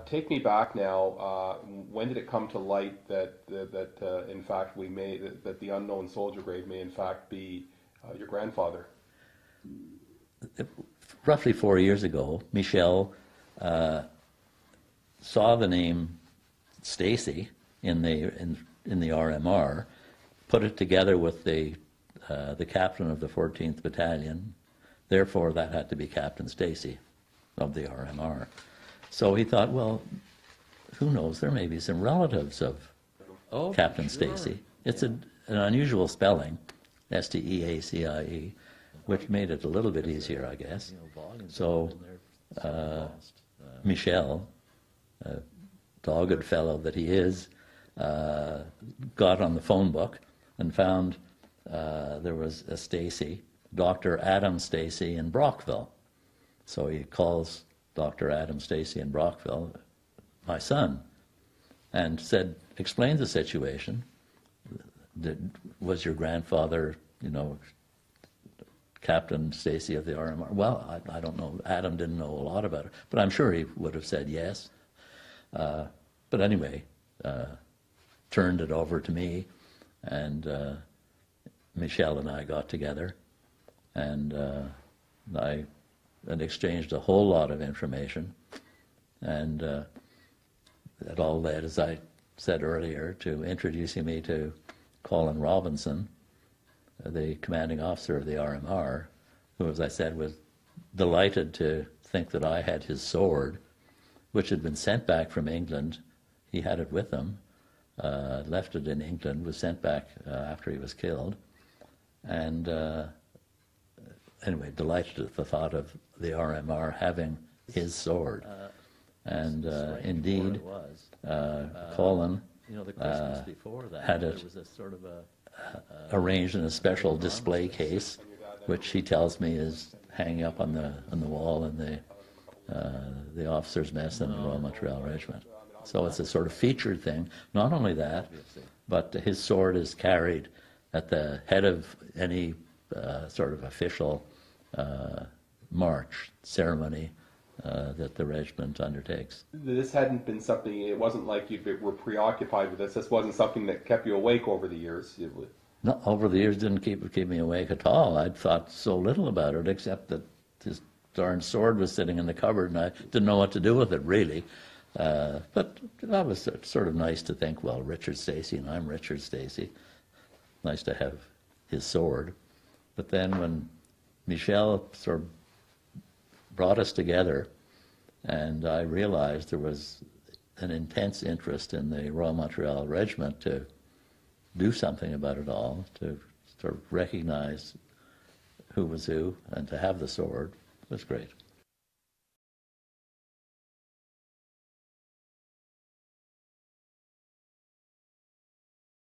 Take me back now. When did it come to light that in fact that the unknown soldier grave may in fact be your grandfather? Roughly 4 years ago, Michel saw the name Steacie in the RMR, put it together with the captain of the 14th Battalion. Therefore, that had to be Captain Steacie of the RMR. So he thought, well, who knows? There may be some relatives of Captain Steacie. It's an unusual spelling, Steacie, which made it a little bit easier, I guess. So Michel, dogged fellow that he is, got on the phone book and found there was a Steacie, Dr. Adam Steacie in Brockville. So he calls Dr. Adam Steacie in Brockville, my son, and explained the situation. Was your grandfather, Captain Steacie of the RMR? Well, I don't know. Adam didn't know a lot about it, but I'm sure he would have said yes. But anyway, turned it over to me, and Michel and I got together, and I exchanged a whole lot of information, and that all led, as I said earlier, to introducing me to Colin Robinson, the commanding officer of the RMR, who, as I said, was delighted to think that I had his sword, which had been sent back from England. He had it with him, left it in England, was sent back after he was killed. And anyway, delighted at the thought of the RMR having his sword. And indeed, Colin had it arranged in a special display case, which he tells me is hanging up on the wall in the officers' mess in the Royal Montreal Regiment. So it's a sort of featured thing. Not only that, but his sword is carried at the head of any sort of official march ceremony that the regiment undertakes. This hadn't been something, it wasn't like you were preoccupied with this. This wasn't something that kept you awake over the years. No, over the years didn't keep me awake at all. I'd thought so little about it, except that his darn sword was sitting in the cupboard and I didn't know what to do with it, really. But that was sort of nice to think, well, Richard Steacie and I'm Richard Steacie. Nice to have his sword. But then when Michel sort of brought us together, and I realized there was an intense interest in the Royal Montreal Regiment to do something about it all, to sort of recognize who was who, and to have the sword, was great.